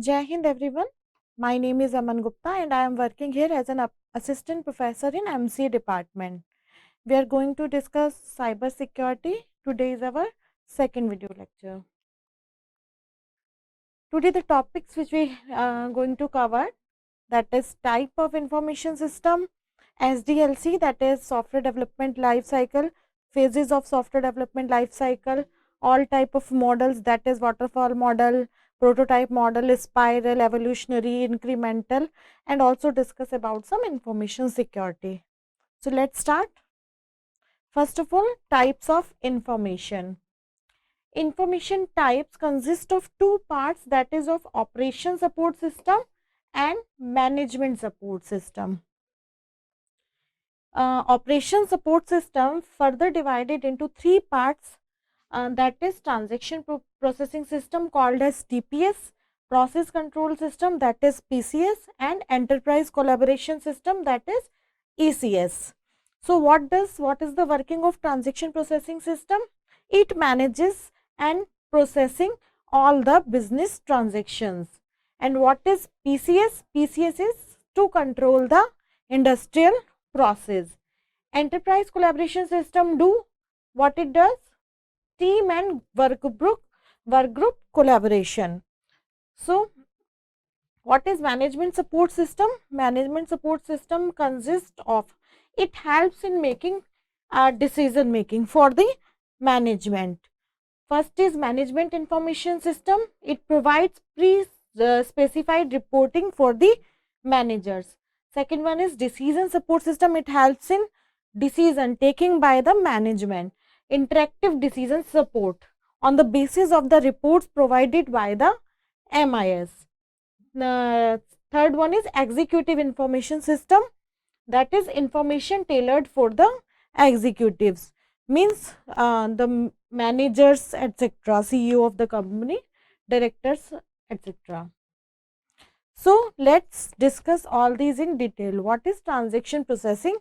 Jai Hind everyone. My name is Aman Gupta and I am working here as an assistant professor in MCA department. We are going to discuss cyber security. Today is our second video lecture. Today the topics which we are going to cover, that is type of information system, SDLC, that is software development life cycle, phases of software development life cycle, all type of models, that is waterfall model, prototype model, spiral, evolutionary, incremental, and also discuss about some information security. So let's start. First of all, types of information. Information types consist of two parts, that is of operation support system and management support system. Operation support system further divided into three parts, that is transaction processing system called as TPS, process control system, that is PCS, and enterprise collaboration system, that is ECS. So what is the working of transaction processing system? It manages and processing all the business transactions. And what is PCS? PCS is to control the industrial process. Enterprise collaboration system do what it does? Team and work group collaboration. So what is management support system? Management support system consists of, it helps in making decision making for the management. First is management information system. It provides specified reporting for the managers. Second one is decision support system. It helps in decision taking by the management. Interactive decision support on the basis of the reports provided by the MIS. The third one is executive information system. That is information tailored for the executives, means the managers, etc., CEO of the company, directors, etc. So let's discuss all these in detail. What is transaction processing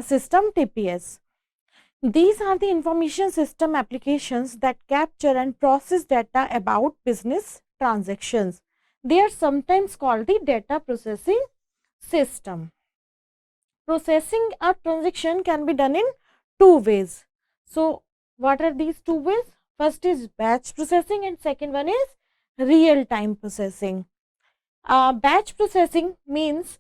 system, TPS? These are the information system applications that capture and process data about business transactions. They are sometimes called the data processing system. Processing a transaction can be done in two ways. So what are these two ways? First is batch processing and second one is real time processing. Batch processing means,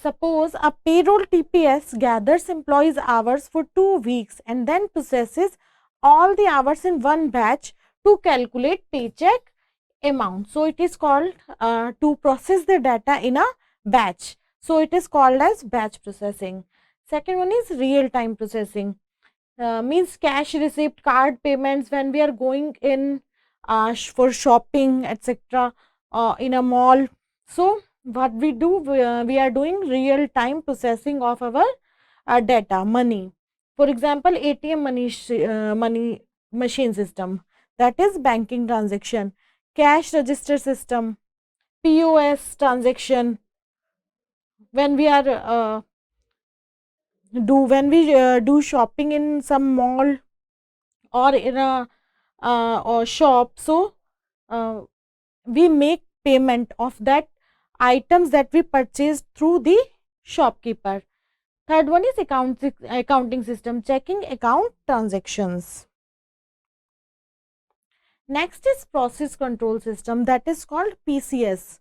suppose a payroll TPS gathers employees hours for 2 weeks and then processes all the hours in one batch to calculate paycheck amount. So it is called, to process the data in a batch. So it is called as batch processing. Second one is real time processing. Means cash receipt, card payments, when we are going in for shopping, etc., in a mall. So what we do, we are doing real time processing of our data, money. For example, ATM money machine system, that is banking transaction, cash register system, POS transaction. When we are do shopping in some mall or in a or shop, so we make payment of that items that we purchased through the shopkeeper. Third one is accounting system, checking account transactions. Next is process control system, that is called PCS.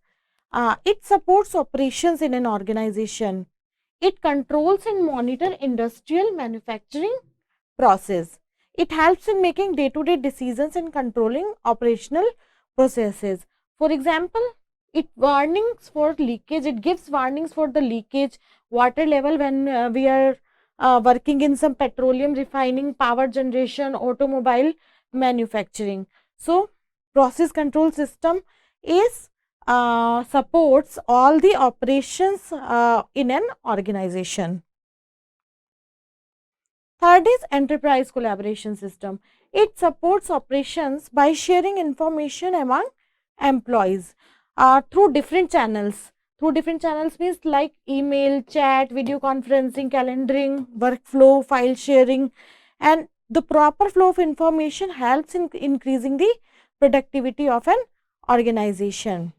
It supports operations in an organization. It controls and monitor industrial manufacturing process. It helps in making day-to-day decisions and controlling operational processes. For example, it warnings for leakage. It gives warnings for the leakage, water level when we are working in some petroleum refining, power generation, automobile manufacturing. So process control system is supports all the operations in an organization. Third is enterprise collaboration system. It supports operations by sharing information among employees through different channels. Through different channels means like email, chat, video conferencing, calendaring, workflow, file sharing, and the proper flow of information helps in increasing the productivity of an organization.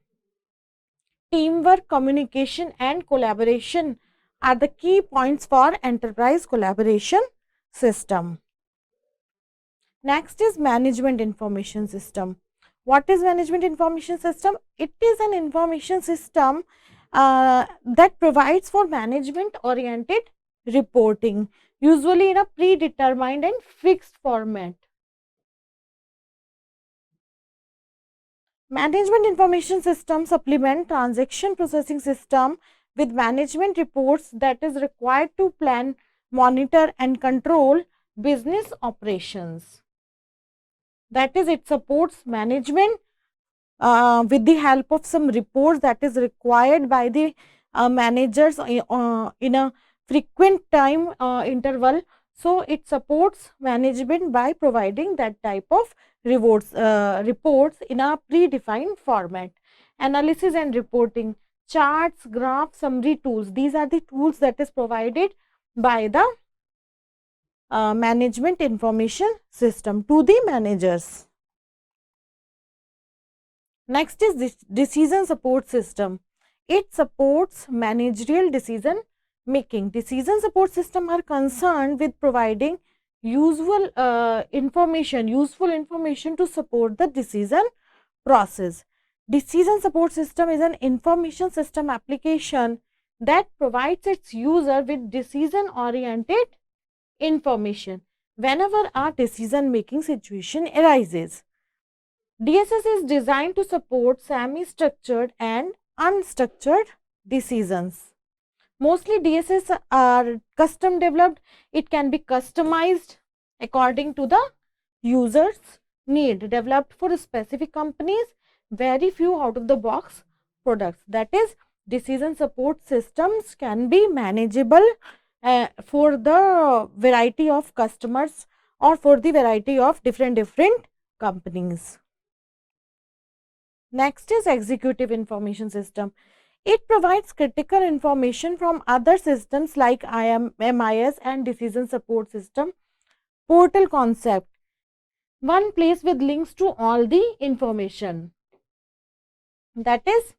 teamwork, communication and collaboration are the key points for enterprise collaboration system. Next is management information system. What is management information system? It is an information system that provides for management oriented reporting, usually in a predetermined and fixed format. Management information system supplement transaction processing system with management reports that is required to plan, monitor and control business operations. That is, it supports management with the help of some reports that is required by the managers in a frequent time interval. So, it supports management by providing that type of reports in a predefined format. Analysis and reporting, charts, graphs, summary tools. These are the tools that is provided by the management information system to the managers. Next is this decision support system. It supports managerial decision making. Decision support system are concerned with providing useful information to support the decision process. Decision support system is an information system application that provides its user with decision oriented information whenever a decision making situation arises. DSS is designed to support semi-structured and unstructured decisions. Mostly DSS are custom developed. It can be customized according to the user's need, developed for specific companies, very few out of the box products. That is, decision support systems can be manageable for the variety of customers or for the variety of different companies. Next is executive information system. It provides critical information from other systems like MIS and decision support system. Portal concept, one place with links to all the information. That is,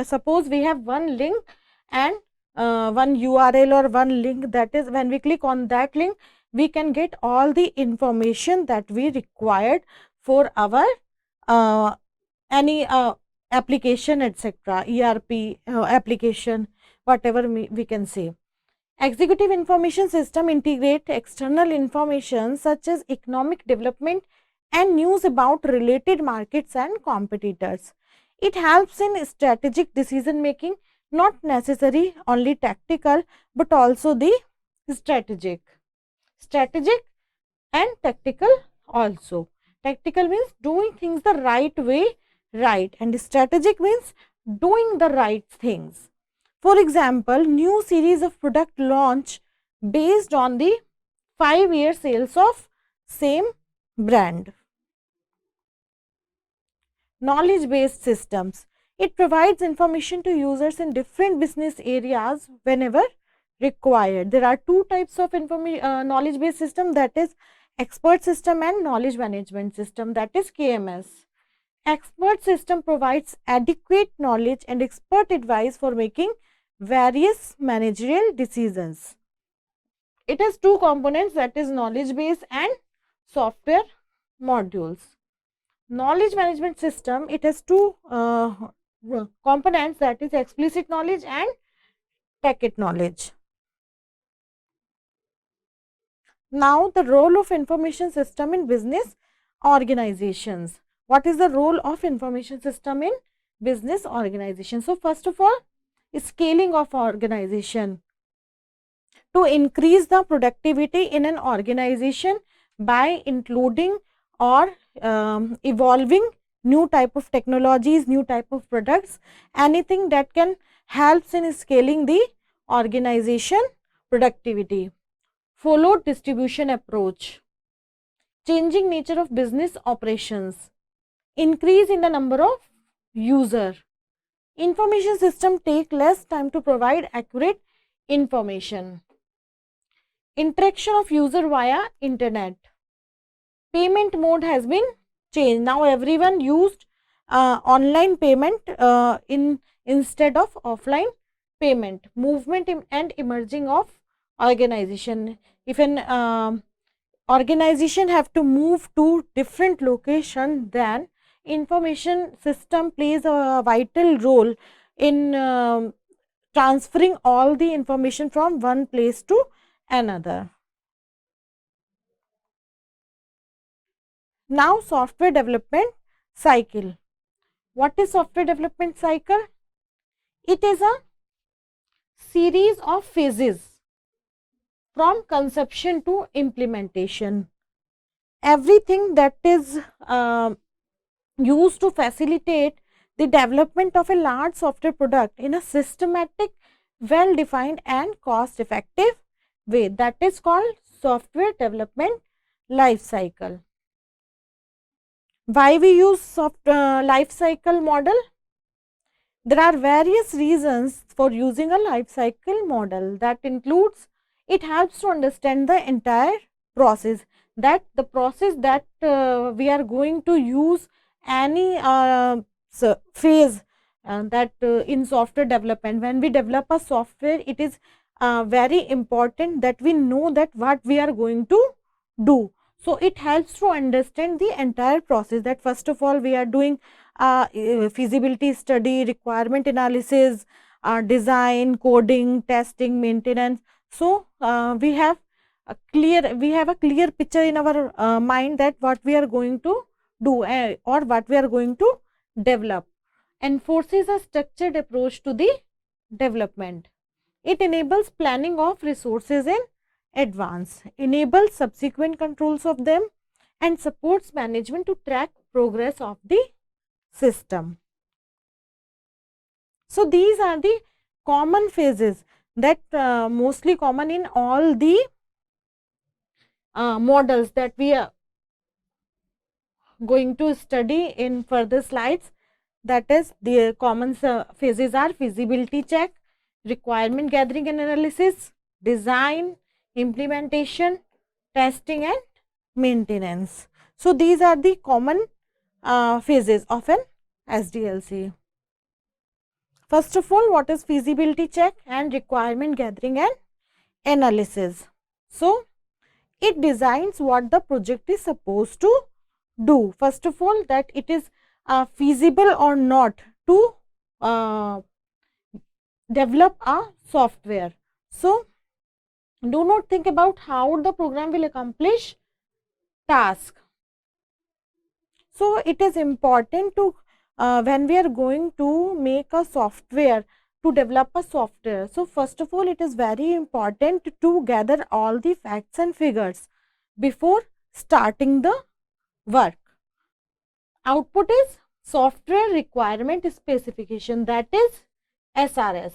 suppose we have one link and one URL or one link, that is, when we click on that link, we can get all the information that we required for our any application, etc., ERP application, whatever we can say. Executive information system integrate external information such as economic development and news about related markets and competitors. It helps in strategic decision making, not necessary only tactical, but also the strategic and tactical also. Tactical means doing things the right way, right, and strategic means doing the right things. For example, new series of product launch based on the 5-year sales of same brand. Knowledge based systems. It provides information to users in different business areas whenever required. There are two types of knowledge based system, that is expert system and knowledge management system, that is KMS. Expert system provides adequate knowledge and expert advice for making various managerial decisions. It has two components, that is knowledge base and software modules. Knowledge management system, it has two components, that is explicit knowledge and tacit knowledge. Now, the role of information system in business organizations. What is the role of information system in business organization? So, first of all, scaling of organization. To increase the productivity in an organization by including or evolving new type of technologies, new type of products, anything that can helps in scaling the organization productivity. Followed distribution approach, changing nature of business operations, increase in the number of user. Information system take less time to provide accurate information. Interaction of user via internet. Payment mode has been changed. Now everyone used online payment instead of offline payment, movement and emerging of organization. If an organization have to move to different location, then information system plays a vital role in transferring all the information from one place to another. Now software development cycle. What is software development cycle? It is a series of phases from conception to implementation. Everything that is used to facilitate the development of a large software product in a systematic, well defined and cost effective way, that is called software development life cycle. Why we use life cycle model? There are various reasons for using a life cycle model. That includes, it helps to understand the entire process, that the process that we are going to use any phase that in software development. When we develop a software, it is very important that we know that what we are going to do. So it helps to understand the entire process, that first of all we are doing feasibility study, requirement analysis, design, coding, testing, maintenance. So we have a clear picture in our mind that what we are going to do or what we are going to develop. Enforces a structured approach to the development. It enables planning of resources in advance, enables subsequent controls of them, and supports management to track progress of the system. So these are the common phases that mostly common in all the models that we are going to study in further slides. That is, the common phases are feasibility check, requirement gathering and analysis, design, implementation, testing and maintenance. So these are the common phases of an SDLC. First of all, what is feasibility check and requirement gathering and analysis? So it designs what the project is supposed to do. First of all, that it is feasible or not to develop a software. So do not think about how the program will accomplish task. So it is important to when we are going to make a software, to develop a software. So first of all, it is very important to gather all the facts and figures before starting the work. Output is software requirement specification, that is SRS.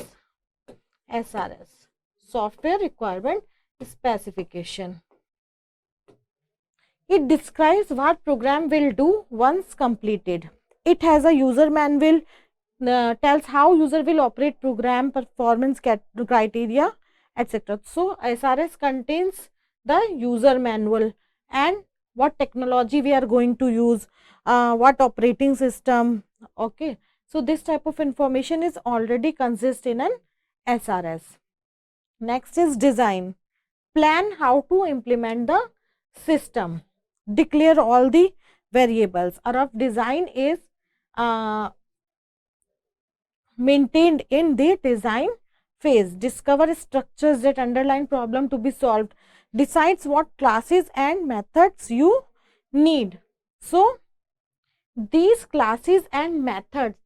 SRS, software requirement specification. It describes what program will do once completed. It has a user manual, tells how user will operate program, performance criteria, etc. So SRS contains the user manual and what technology we are going to use, what operating system. Okay, so this type of information is already consist in an SRS. Next is design. Plan how to implement the system. Declare all the variables. A rough design is maintained in the design phase. Discover structures that underline problem to be solved. Decides what classes and methods you need. So these classes and methods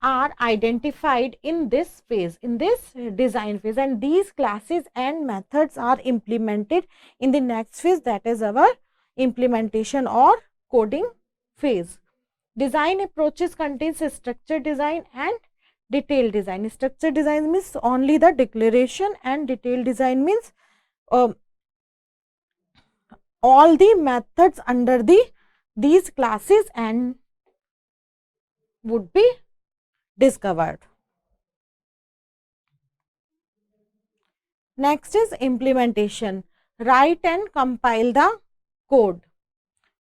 are identified in this phase, in this design phase, and these classes and methods are implemented in the next phase, that is our implementation or coding phase. Design approaches contains structured design and detailed design. Structured design means only the declaration, and detailed design means all the methods under these classes and would be discovered. Next is implementation. Write and compile the code.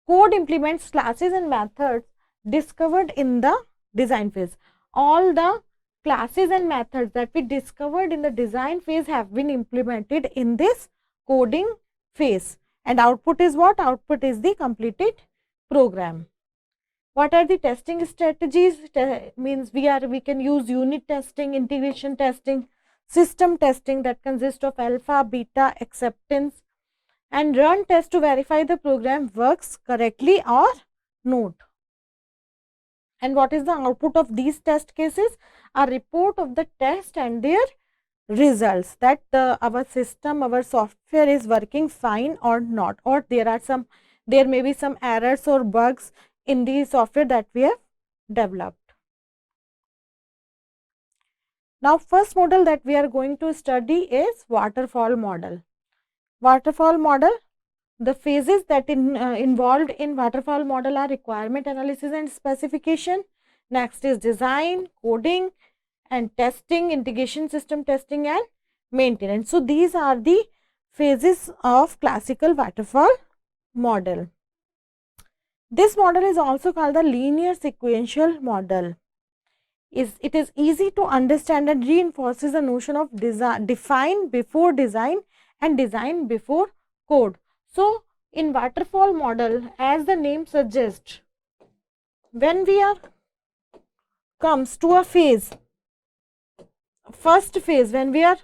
Code implements classes and methods discovered in the design phase. All the classes and methods that we discovered in the design phase have been implemented in this coding phase, and output is what? Output is the completed program. What are the testing strategies? Means we can use unit testing, integration testing, system testing that consists of alpha, beta, acceptance, and run test to verify the program works correctly or not. And what is the output of these test cases? A report of the test and their results, that our system, our software is working fine or not, or there may be some errors or bugs in the software that we have developed. Now, first model that we are going to study is waterfall model. Waterfall model, the phases that involved in waterfall model are requirement analysis and specification. Next is design, coding and testing, integration system testing and maintenance. So, these are the phases of classical waterfall model. This model is also called the linear sequential model. It is easy to understand and reinforces the notion of define before design and design before code. So, in waterfall model, as the name suggests, when we are comes to a phase, first phase, when we are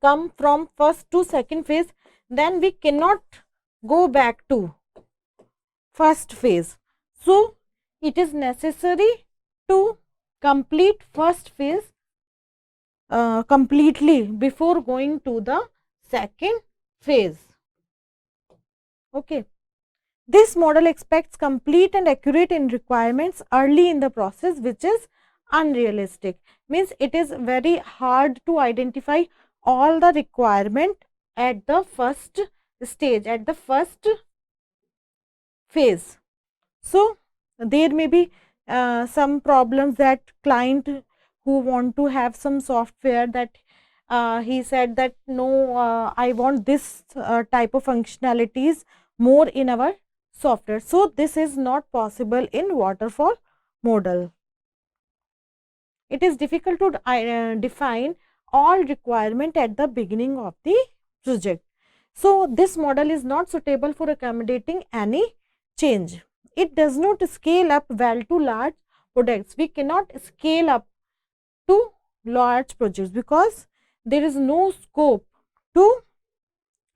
come from first to second phase, then we cannot go back to first phase. So, it is necessary to complete first phase completely before going to the second phase. Okay. This model expects complete and accurate in requirements early in the process, which is unrealistic. Means it is very hard to identify all the requirement at the first stage, at the first phase. So, there may be some problems that client who want to have some software that he said that no, I want this type of functionalities more in our software. So, this is not possible in waterfall model. It is difficult to define all requirement at the beginning of the project. So, this model is not suitable for accommodating any change. It does not scale up well to large products. We cannot scale up to large projects because there is no scope to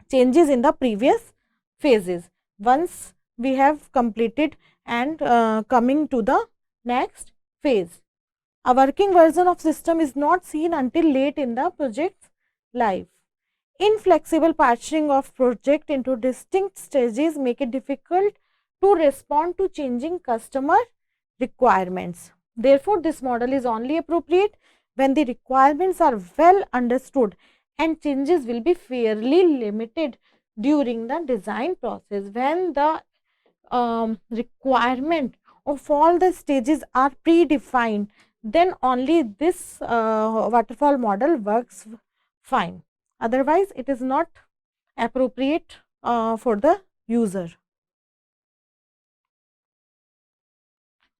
changes in the previous phases. Once we have completed and coming to the next phase, a working version of system is not seen until late in the project's life. Inflexible partitioning of project into distinct stages make it difficult to respond to changing customer requirements. Therefore, this model is only appropriate when the requirements are well understood and changes will be fairly limited during the design process. When the requirement of all the stages are predefined, then only this waterfall model works fine. Otherwise, it is not appropriate for the user.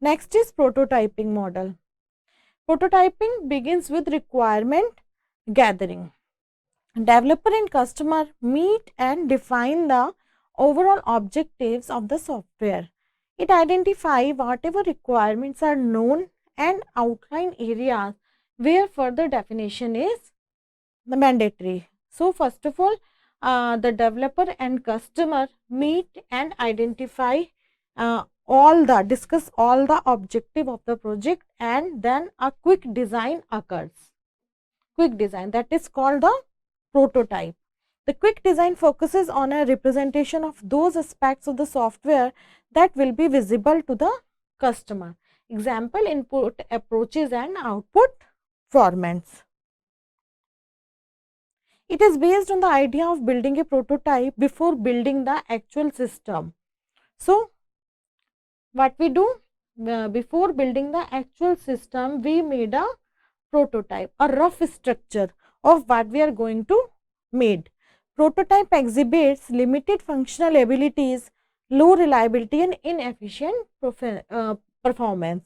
Next is prototyping model. Prototyping begins with requirement gathering. Developer and customer meet and define the overall objectives of the software. It identifies whatever requirements are known and outline areas where further definition is mandatory. So, first of all, the developer and customer meet and identify discuss all the objective of the project, and then a quick design occurs. Quick design, that is called the prototype. The quick design focuses on a representation of those aspects of the software that will be visible to the customer. Example, input approaches and output formats. It is based on the idea of building a prototype before building the actual system. So, what we do before building the actual system, we made a prototype, a rough structure of what we are going to make. Prototype exhibits limited functional abilities low reliability and inefficient performance.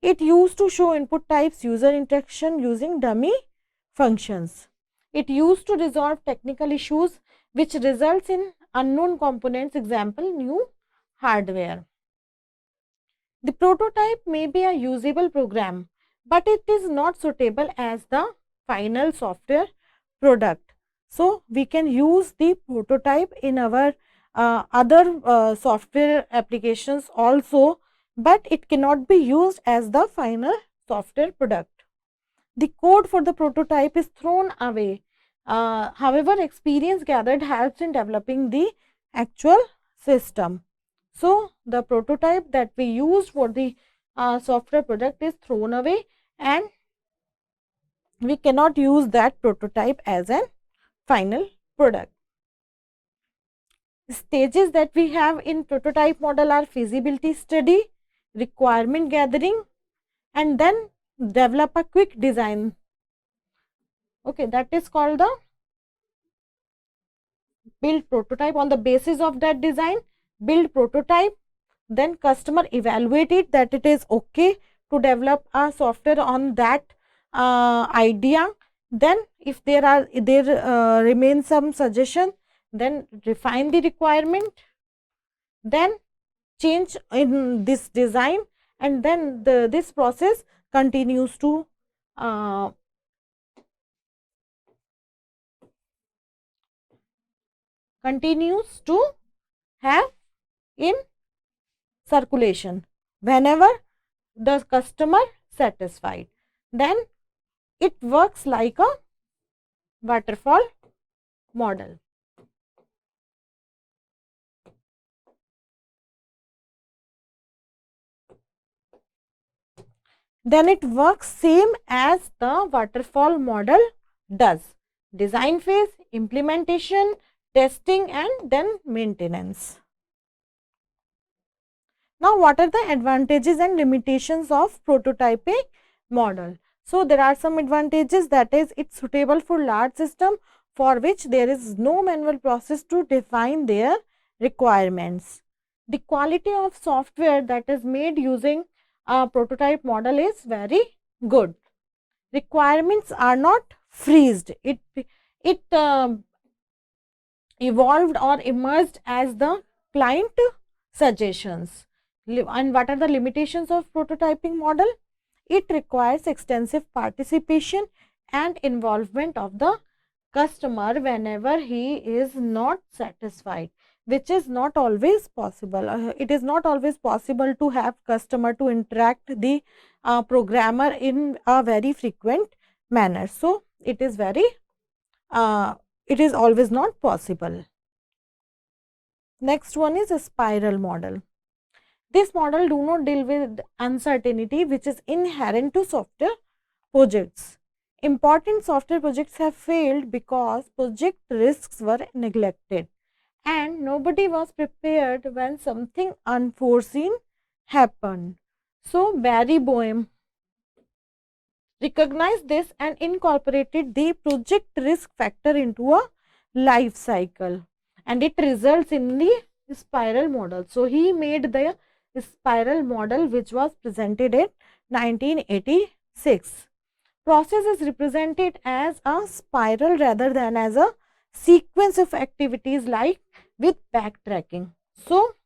It used to show input types, user interaction using dummy functions. It used to resolve technical issues which results in unknown components, example new hardware. The prototype may be a usable program, but it is not suitable as the final software product. So, we can use the prototype in our other software applications also, but it cannot be used as the final software product. The code for the prototype is thrown away. However, experience gathered helps in developing the actual system. So, the prototype that we use for the software product is thrown away, and we cannot use that prototype as a final product. Stages that we have in prototype model are feasibility study, requirement gathering, and then develop a quick design. Okay, that is called the build prototype. On the basis of that design, build prototype, then customer evaluate it that it is okay to develop a software on that idea. Then if there remain some suggestion, then refine the requirement, then change in this design, and then this process continues to have in circulation whenever the customer satisfied. Then it works like a waterfall model. Then it works same as the waterfall model does. Design phase, implementation, testing, and then maintenance. Now, what are the advantages and limitations of prototyping model? So, there are some advantages, that is it's suitable for large system for which there is no manual process to define their requirements. The quality of software that is made using a prototype model is very good. Requirements are not freezed. It evolved or emerged as the client suggestions. And what are the limitations of prototyping model? It requires extensive participation and involvement of the customer whenever he is not satisfied, which is not always possible. It is not always possible to have customer to interact the programmer in a very frequent manner. So, it is always not possible. Next one is a spiral model. This model do not deal with uncertainty which is inherent to software projects. Important software projects have failed because project risks were neglected and nobody was prepared when something unforeseen happened. So, Barry Boehm recognized this and incorporated the project risk factor into a life cycle, and it results in the spiral model. So, he made the spiral model which was presented in 1986. Process is represented as a spiral rather than as a sequence of activities like with backtracking. So,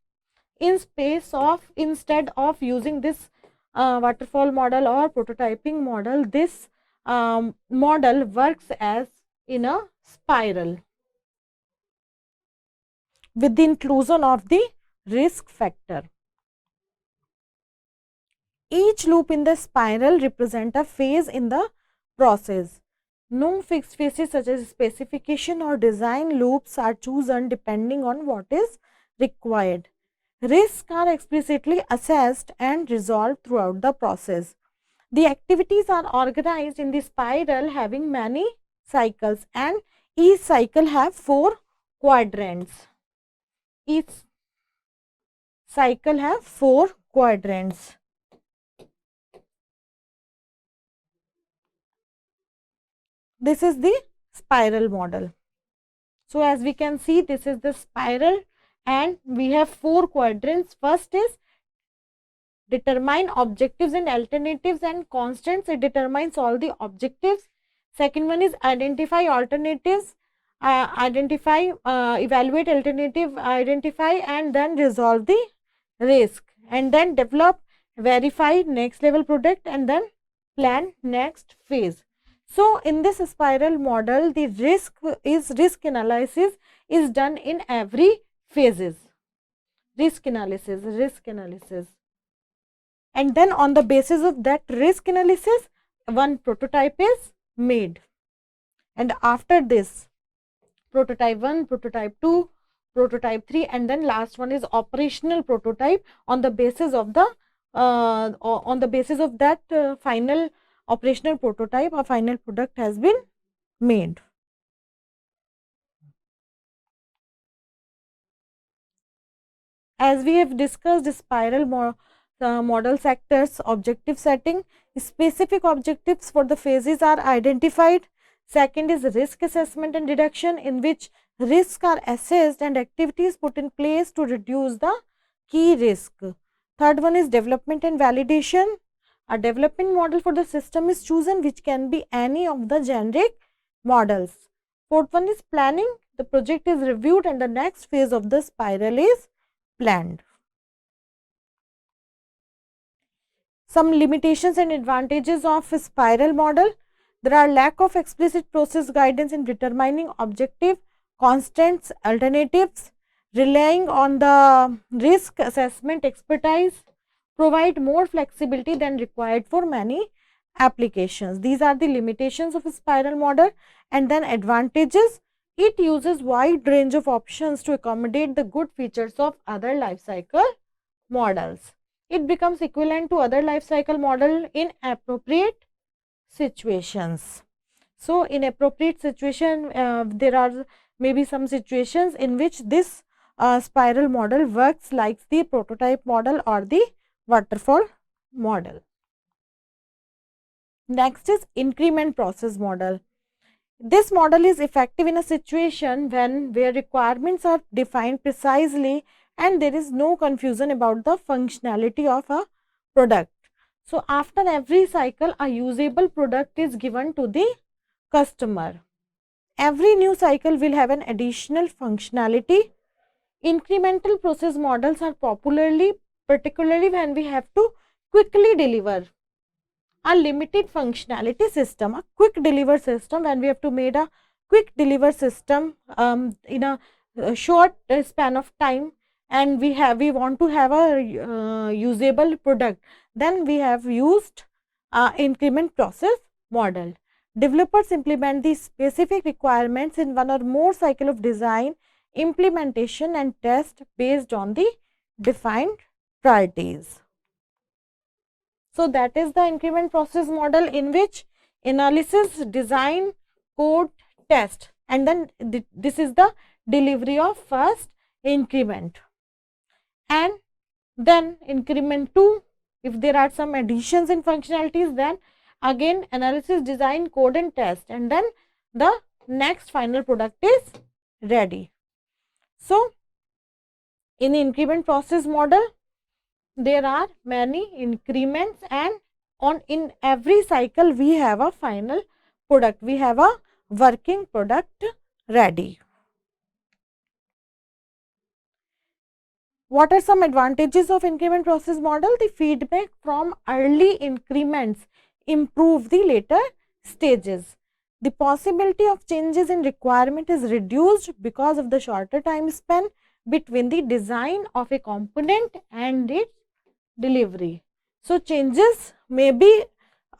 instead of using this waterfall model or prototyping model, this model works as in a spiral with the inclusion of the risk factor. Each loop in the spiral represents a phase in the process. No fixed phases such as specification or design loops are chosen depending on what is required. Risks are explicitly assessed and resolved throughout the process. The activities are organized in the spiral having many cycles, and each cycle have 4 quadrants. Each cycle have 4 quadrants. This is the spiral model. So, as we can see, this is the spiral and we have 4 quadrants. First is determine objectives and alternatives and constants. It determines all the objectives. Second one is identify alternatives, evaluate alternative, identify and then resolve the risk, and then develop, verify next level product, and then plan next phase. So in this spiral model, the risk analysis is done in every phases. Risk analysis, and then on the basis of that risk analysis, one prototype is made. And after this, prototype 1, prototype 2, prototype 3, and then last one is operational prototype. On the basis of the final operational prototype, a final product has been made. As we have discussed, spiral model sectors, objective setting, specific objectives for the phases are identified. Second is risk assessment and reduction, in which risks are assessed and activities put in place to reduce the key risk. Third one is development and validation. A development model for the system is chosen, which can be any of the generic models. Fourth one is planning. The project is reviewed and the next phase of the spiral is planned. Some limitations and advantages of a spiral model. There are lack of explicit process guidance in determining objective, constants, alternatives, relying on the risk assessment expertise, provide more flexibility than required for many applications. These are the limitations of a spiral model. And then advantages, it uses wide range of options to accommodate the good features of other life cycle models. It becomes equivalent to other life cycle model in appropriate situations. So in appropriate situation, there are maybe some situations in which this spiral model works like the prototype model or the waterfall model. Next is increment process model. This model is effective in a situation where requirements are defined precisely and there is no confusion about the functionality of a product. So after every cycle, a usable product is given to the customer. Every new cycle will have an additional functionality. Incremental process models are particularly when we have to quickly deliver a limited functionality system, a quick deliver system, when we have to make a quick deliver system in a short span of time, and we want to have a usable product, then we have used increment process model. Developers implement the specific requirements in one or more cycle of design, implementation and test based on the defined priorities. So that is the increment process model, in which analysis, design, code, test, and then this is the delivery of first increment. And then increment 2, if there are some additions in functionalities, then again analysis, design, code and test, and then the next final product is ready. So in increment process model, there are many increments, and in every cycle we have a final product, we have a working product ready. What are some advantages of increment process model? The feedback from early increments improve the later stages. The possibility of changes in requirement is reduced because of the shorter time span between the design of a component and its delivery. So changes may be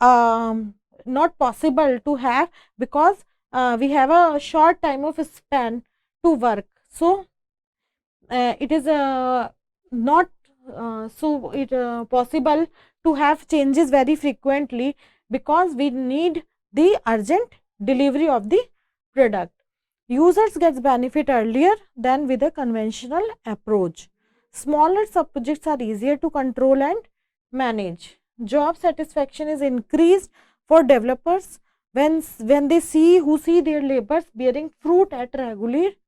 not possible to have because we have a short time of span to work. So it is not possible to have changes very frequently, because we need the urgent delivery of the product. Users gets benefit earlier than with a conventional approach. Smaller subprojects are easier to control and manage. Job satisfaction is increased for developers when they see their labors bearing fruit at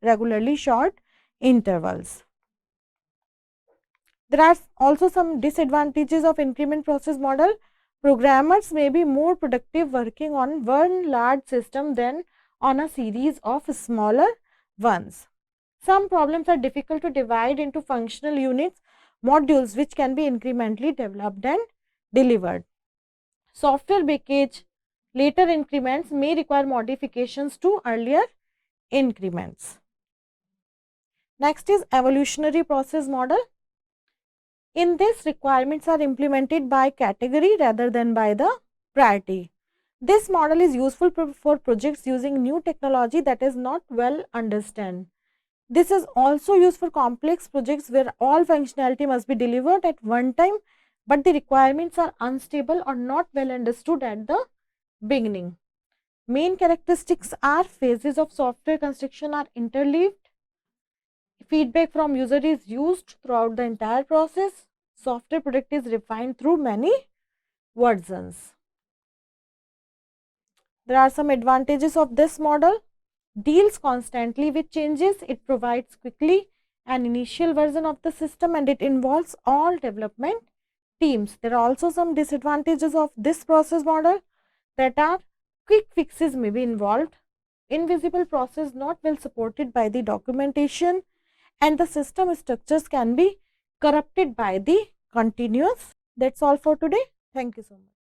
regularly short intervals. There are also some disadvantages of increment process model. Programmers may be more productive working on one large system than on a series of smaller ones. Some problems are difficult to divide into functional units, modules which can be incrementally developed and delivered. Software package later increments may require modifications to earlier increments. Next is evolutionary process model. In this, requirements are implemented by category rather than by the priority. This model is useful for projects using new technology that is not well understood. This is also used for complex projects where all functionality must be delivered at one time, but the requirements are unstable or not well understood at the beginning. Main characteristics are phases of software construction are interleaved. Feedback from user is used throughout the entire process. Software product is refined through many versions. There are some advantages of this model. Deals constantly with changes. It provides quickly an initial version of the system and it involves all development teams. There are also some disadvantages of this process model, that are quick fixes may be involved, invisible process not well supported by the documentation, and the system structures can be corrupted by the continuous. That's all for today. Thank you so much.